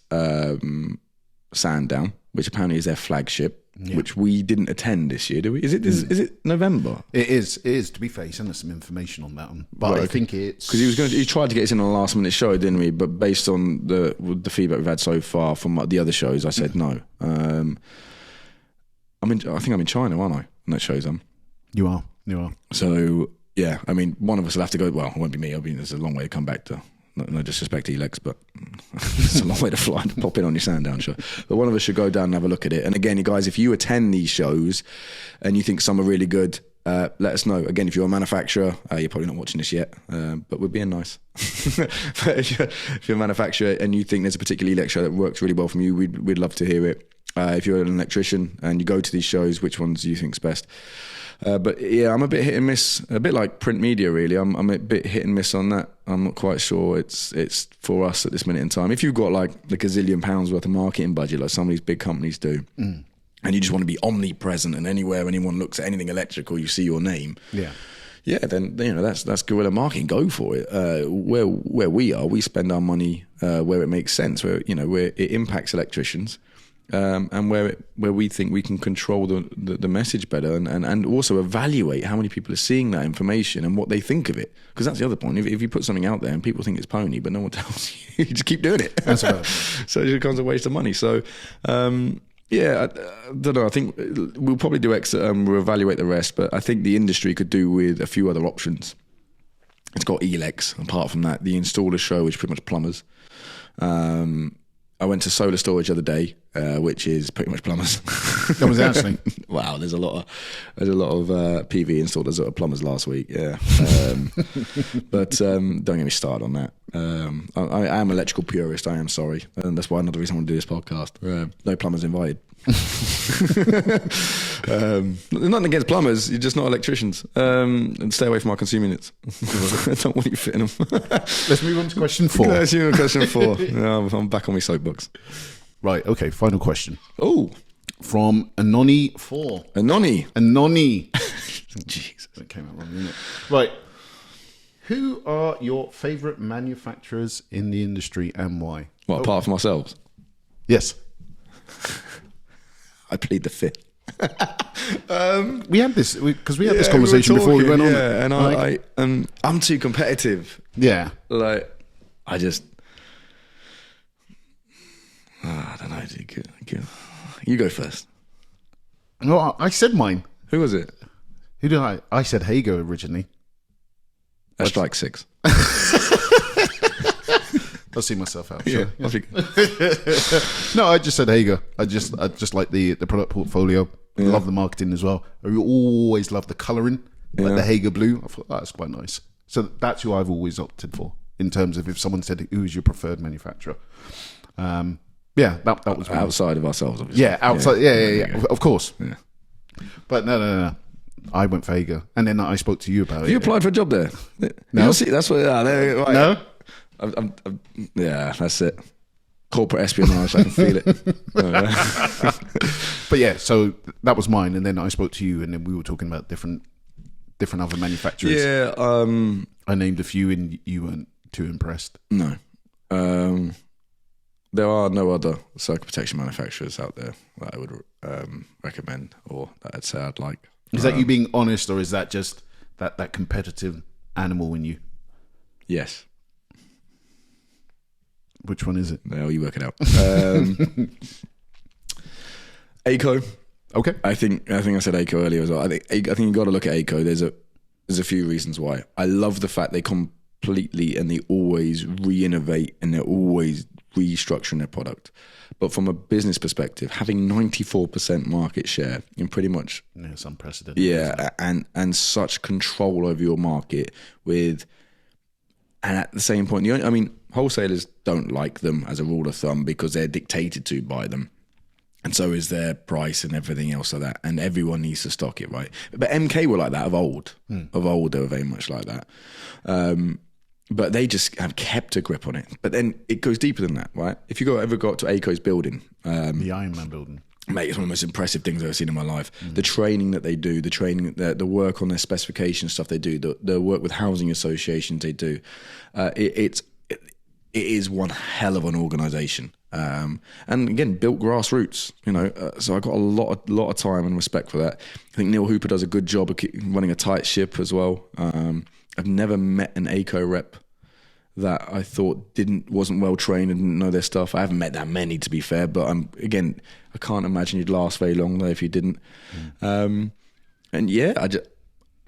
Sandown, which apparently is their flagship, which we didn't attend this year, do we? Is it November? It is. To be fair, he sent us some information on that one, but I think it's because he tried to get us in on a last minute show, didn't we? But based on the feedback we've had so far from the other shows, I said no. I think I'm in China, aren't I? And that shows them. You are. So, yeah, I mean, one of us will have to go. Well, it won't be me. There's a long way to come back to. No disrespect to Elex, but it's a long way to fly and pop in on your Sandown show. But one of us should go down and have a look at it. And again, you guys, if you attend these shows and you think some are really good, let us know. Again, if you're a manufacturer, you're probably not watching this yet, but we're being nice. But if you're a manufacturer and you think there's a particular Elex show that works really well from you, we'd love to hear it. If you're an electrician and you go to these shows, which ones do you think's best? But yeah, I'm a bit hit and miss, a bit like print media really. I'm a bit hit and miss on that. I'm not quite sure it's for us at this minute in time. If you've got like the gazillion pounds worth of marketing budget like some of these big companies do, and you just want to be omnipresent and anywhere anyone looks at anything electrical, you see your name. Yeah, then that's guerrilla marketing. Go for it. Where we are, we spend our money where it makes sense, where it impacts electricians. And where we think we can control the message better and also evaluate how many people are seeing that information and what they think of it. Because that's the other point. If you put something out there and people think it's pony, but no one tells you, you just keep doing it. That's right. So it becomes a waste of money. So, I don't know. I think we'll probably do Exeter and we'll evaluate the rest. But I think the industry could do with a few other options. It's got Elex. Apart from that, the installer show, which is pretty much plumbers. I went to solar storage the other day, which is pretty much plumbers. That was actually wow. There's a lot of PV installers that are plumbers last week. Yeah, but don't get me started on that. I am electrical purist. I am sorry, and that's why another reason I want to do this podcast. No plumbers invited. Nothing against plumbers. You're just not electricians. And stay away from our consumer units. I don't want you fitting them. Let's move on to question 4. Let's move on to question 4. I'm back on my soapbox. Right. Okay. Final question. Oh, from Anoni4. Anoni. Jesus, that came out wrong, didn't it? Right. Who are your favourite manufacturers in the industry and why? Well, apart from ourselves, yes. I plead the fifth. We had this because we had this conversation before we went on. Yeah, and I'm too competitive. Yeah, like I just, I don't know. You go first. No, I said mine. Who was it? Who did I? I said Hago originally. That's strike 6. I'll see myself out. Yeah, So, I think. no, I just said Hager. I just like the product portfolio. I love the marketing as well. I always love the colouring, like the Hager blue. I thought that's quite nice. So that's who I've always opted for in terms of if someone said who is your preferred manufacturer. Yeah, that was mine. Outside of ourselves, obviously. Yeah, outside. Yeah. Of course. Yeah. But no. I went for Hager, and then I spoke to you about it. You applied for a job there? No. See, that's what. Right. No. Yeah, that's it. Corporate espionage. I can feel it. But yeah, so that was mine, and then I spoke to you, and then we were talking about different other manufacturers. Yeah. I named a few, and you weren't too impressed. No. There are no other circuit protection manufacturers out there that I would recommend, or that I'd say I'd like. Is that you being honest, or is that just that competitive animal in you? Yes. Which one is it? No, you work it out. ACO. Okay. I think I said ACO earlier as well. I think you got to look at ACO. There's a few reasons why. I love the fact they completely and they always re-innovate and they're always restructuring their product. But from a business perspective, having 94% market share in pretty much it's unprecedented. Yeah, and such control over your market and at the same point, wholesalers don't like them as a rule of thumb because they're dictated to by them. And so is their price and everything else like that. And everyone needs to stock it, right? But MK were like that of old. Of old, they were very much like that. But they just have kept a grip on it. But then it goes deeper than that, right? If you ever got to ACO's building. The Iron Man building. Mate, it's one of the most impressive things I've ever seen in my life. The training that they do, the work on their specification stuff they do, the work with housing associations they do. It is one hell of an organisation. And again, built grassroots, so I got a lot of time and respect for that. I think Neil Hooper does a good job of running a tight ship as well. I've never met an ACO rep that I thought wasn't well trained and didn't know their stuff. I haven't met that many, to be fair, but I can't imagine you'd last very long though if you didn't. And yeah, I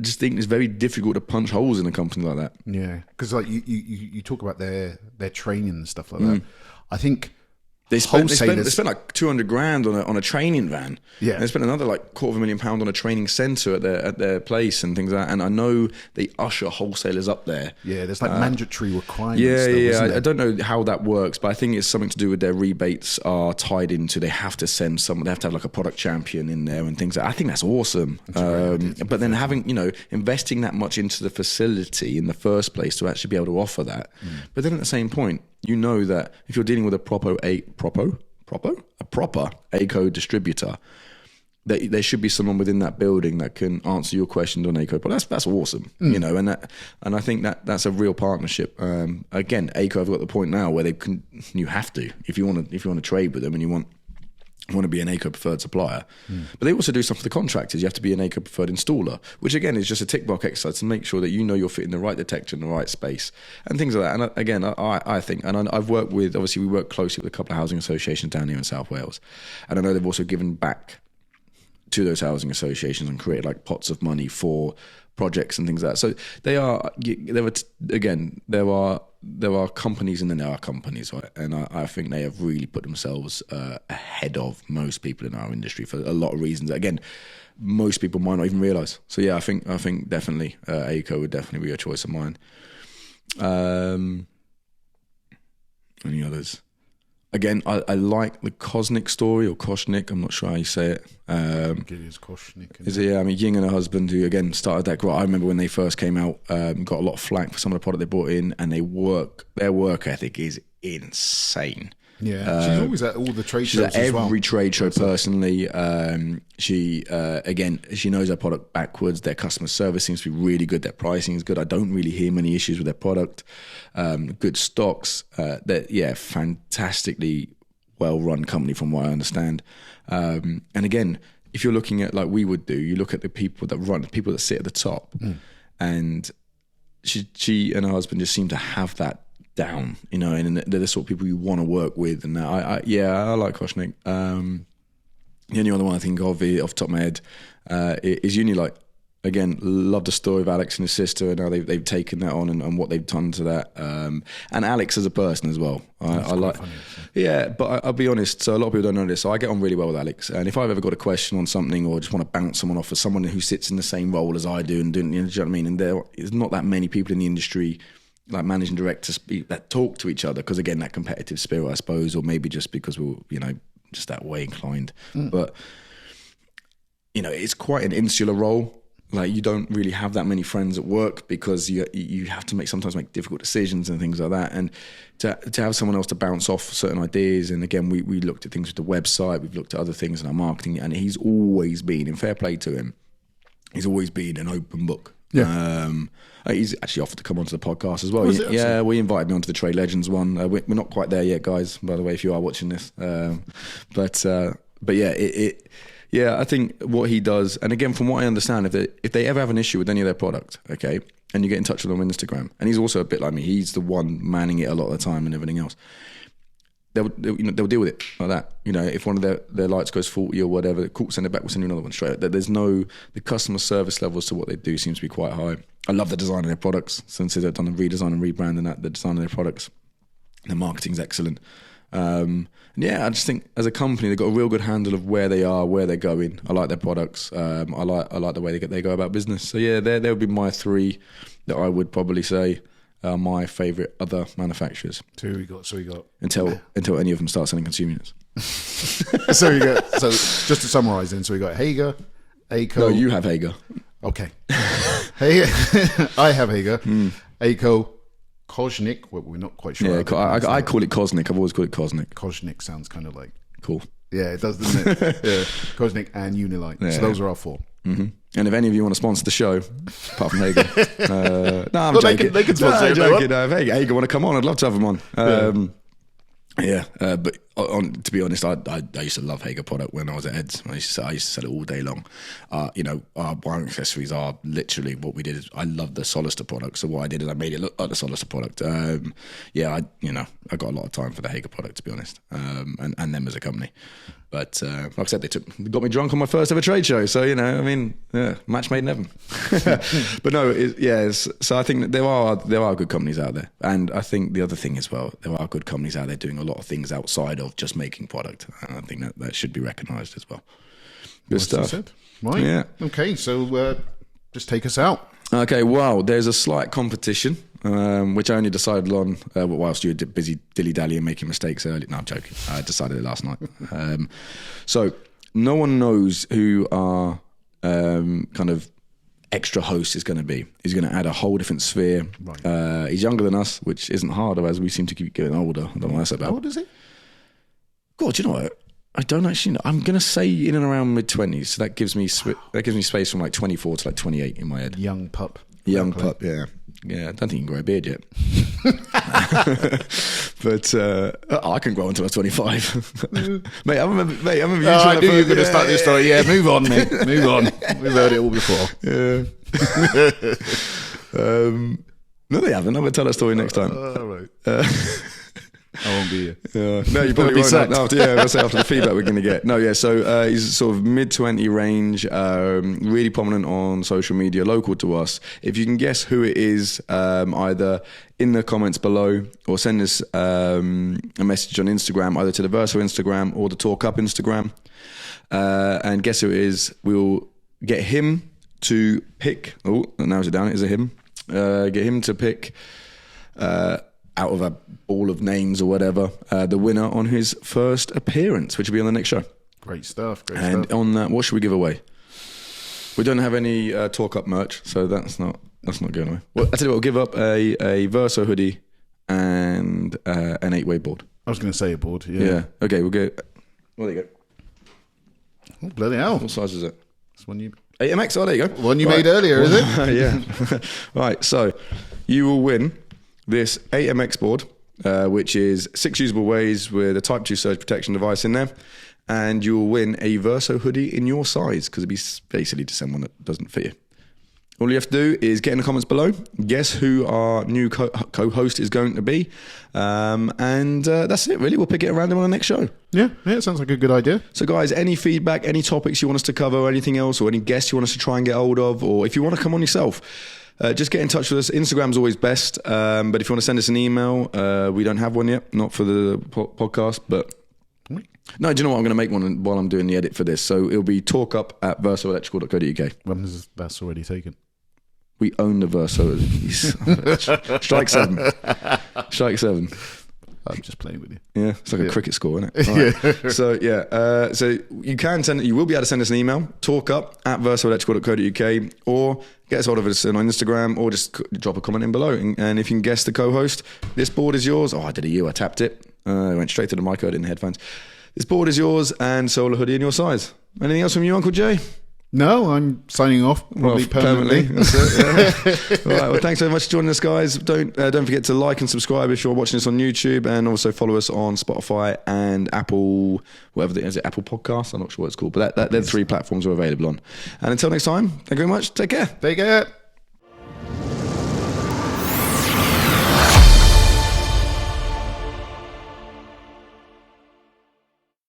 just think it's very difficult to punch holes in a company like that. Yeah, because like you talk about their training and stuff like that. I think They spent like $200,000 on a training van. Yeah, and they spent another like £250,000 on a training centre at their place and things like that. And I know they usher wholesalers up there. Yeah, there's like mandatory requirements. Yeah. I don't know how that works, but I think it's something to do with their rebates are tied into. They have to send someone. They have to have like a product champion in there and things like that. I think that's awesome. But then having investing that much into the facility in the first place to actually be able to offer that. But then at the same point, that if you're dealing with a proper ACO distributor, that there should be someone within that building that can answer your questions on ACO. But that's awesome, and I think that's a real partnership. Again, ACO have got the point now where you have to if you want to trade with them and you want to be an ACO preferred supplier. But they also do stuff for the contractors. You have to be an ACO preferred installer, which again is just a tick box exercise to make sure that you're fitting the right detector in the right space and things like that. And again, I think, and I've worked with, obviously we work closely with a couple of housing associations down here in South Wales. And I know they've also given back to those housing associations and created like pots of money for projects and things like that. So there are companies and then there are companies, right? And I think they have really put themselves ahead of most people in our industry for a lot of reasons. Again, most people might not even realise. So yeah, I think definitely ACO would definitely be a choice of mine. Any others? Again, I like the Kosnick story, or Koshnik, I'm not sure how you say it. I think it is Koshnik. Is it? Yeah, I mean, Ying and her husband, who again started that. I remember when they first came out, got a lot of flack for some of the product they brought in, and their work ethic is insane. Yeah, she's always at all the trade she's shows. At every trade show personally. She knows her product backwards. Their customer service seems to be really good. Their pricing is good. I don't really hear many issues with their product. Good stocks. They're fantastically well-run company from what I understand. And again, if you're looking at like we would do, you look at the people that run, the people that sit at the top, and she and her husband just seem to have that down, and they're the sort of people you want to work with. And I like Koshnik. The only other one I think of off the top of my head is Unilight. Again, love the story of Alex and his sister and how they've taken that on and what they've done to that. And Alex as a person as well. I like, funny, yeah, but I'll be honest. So a lot of people don't know this. So I get on really well with Alex. And if I've ever got a question on something or just want to bounce someone off of someone who sits in the same role as I do and doing, you know what I mean? And there's not that many people in the industry, like managing directors, that talk to each other, because again, that competitive spirit, I suppose, or maybe just because we're just that way inclined. But it's quite an insular role. Like you don't really have that many friends at work because you have to sometimes make difficult decisions and things like that. And to have someone else to bounce off certain ideas. And again, we looked at things with the website, we've looked at other things in our marketing, and he's always been, in fair play to him, he's always been an open book. Yeah. He's actually offered to come onto the podcast as well. We invited me onto the Trade Legends one. We're not quite there yet, guys, by the way, if you are watching this. But yeah, I think what he does, and again, from what I understand, if they ever have an issue with any of their product, okay, and you get in touch with them on Instagram, and he's also a bit like me, he's the one manning it a lot of the time and everything else. They'll deal with it like that. If one of their lights goes faulty or whatever, cool, send it back, we'll send you another one straight. The customer service levels to what they do seems to be quite high. I love the design of their products. Since they've done a redesign and rebrand and that, the design of their products, their marketing's excellent. I just think as a company, they've got a real good handle of where they are, where they're going. I like their products. I like the way they go about business. So yeah, there would be my three that I would probably say are my favourite other manufacturers. So we got until any of them start selling consumer units. So just to summarise then, so we got Hager, ACO. No, you have Hager. Okay. Hager, I have Hager, ACO, Koshnik. Well, we're not quite sure. Yeah, I call it Kosnick. I've always called it Kosnick. Koshnik sounds kind of like cool. Yeah, it does, doesn't it? Yeah. Cosnick and Unilight. Yeah. So those are our four. Mm-hmm. And if any of you want to sponsor the show, apart from Hager, I'm joking. They can sponsor it. If Hager want to come on, I'd love to have him on. But to be honest, I used to love Hager product when I was at Ed's. I used to sell it all day long. Our wiring accessories are literally what we did. I love the Solister product, so what I did is I made it look like the Solister product. I got a lot of time for the Hager product, to be honest, and them as a company. But like I said, they got me drunk on my first ever trade show. So match made in heaven. But no, so I think that there are good companies out there, and I think the other thing as well, there are good companies out there doing a lot of things outside of just making product, and I think that should be recognised as well. Good stuff. Right. Yeah. Okay. So just take us out. Okay. Well, there's a slight competition. Which I only decided on whilst you were busy dilly-dallying making mistakes earlier. No, I'm joking. I decided it last night. So no one knows who our kind of extra host is going to be. He's going to add a whole different sphere. Right. He's younger than us, which isn't hard as we seem to keep getting older. I don't know what that's about. How old is he? God, you know what? I don't actually know. I'm going to say in and around mid-20s. So that gives me space from like 24 to like 28 in my head. Young pup. Young pup, yeah. Yeah, I don't think you can grow a beard yet. But I can grow until I was 25. Mate, I remember you I knew you were going to start this story. Yeah, move on, mate. Move on. We've heard it all before. Yeah. No, they haven't. I'm going to tell that story next time. All right. I won't be here. No, you probably be won't. sacked. After the feedback we're going to get. No, yeah. So he's sort of mid-20 range, really prominent on social media, local to us. If you can guess who it is, either in the comments below or send us a message on Instagram, either to the Verso Instagram or the Talk Up Instagram, and guess who it is. We'll get him to pick. Oh, that narrows it down. It is a him. Get him to pick. Out of a ball of names or whatever, the winner on his first appearance, which will be on the next show. Great stuff. And on that, what should we give away? We don't have any Talk Up merch, so that's not going away. Well, I tell you what, we'll give up a Verso hoodie and an 8-way board. I was going to say a board. Yeah. Okay, we'll go. Well, there you go. Oh, bloody hell! What size is it? It's one you 8MX. Oh, there you go. One you made earlier, is it? Yeah. Right. So you will win this 8MX board, which is 6 usable ways with a Type 2 surge protection device in there, and you'll win a Verso hoodie in your size, because it'd be basically to someone that doesn't fit you. All you have to do is get in the comments below, guess who our new co-host is going to be, and that's it really. We'll pick it around on the next show. Yeah, it sounds like a good idea. So guys, any feedback, any topics you want us to cover, or anything else, or any guests you want us to try and get hold of, or if you want to come on yourself, just get in touch with us. Instagram's always best, but if you want to send us an email, we don't have one yet, not for the podcast, but no, do you know what? I'm going to make one while I'm doing the edit for this. So it'll be talkup@versoelectrical.co.uk. When is that's already taken? We own the Verso. Strike 7. Strike 7. I'm just playing with you. Yeah, it's like a cricket score, isn't it? Right. Yeah. So you can send. You will be able to send us an email. talkup@versoelectrical.co.uk, or get us hold of us on Instagram, or just drop a comment in below. And if you can guess the co-host, this board is yours. Oh, I did a U. I tapped it. I went straight to the mic. I didn't headphones. This board is yours, and solar hoodie in your size. Anything else from you, Uncle Jay? No, I'm signing off. Probably permanently. That's it, yeah. All right. Well, thanks very much for joining us, guys. Don't forget to like and subscribe if you're watching this on YouTube, and also follow us on Spotify and Apple, whatever is it, Apple Podcasts? I'm not sure what it's called, but they're the 3 platforms we're available on. And until next time, thank you very much. Take care. Take care.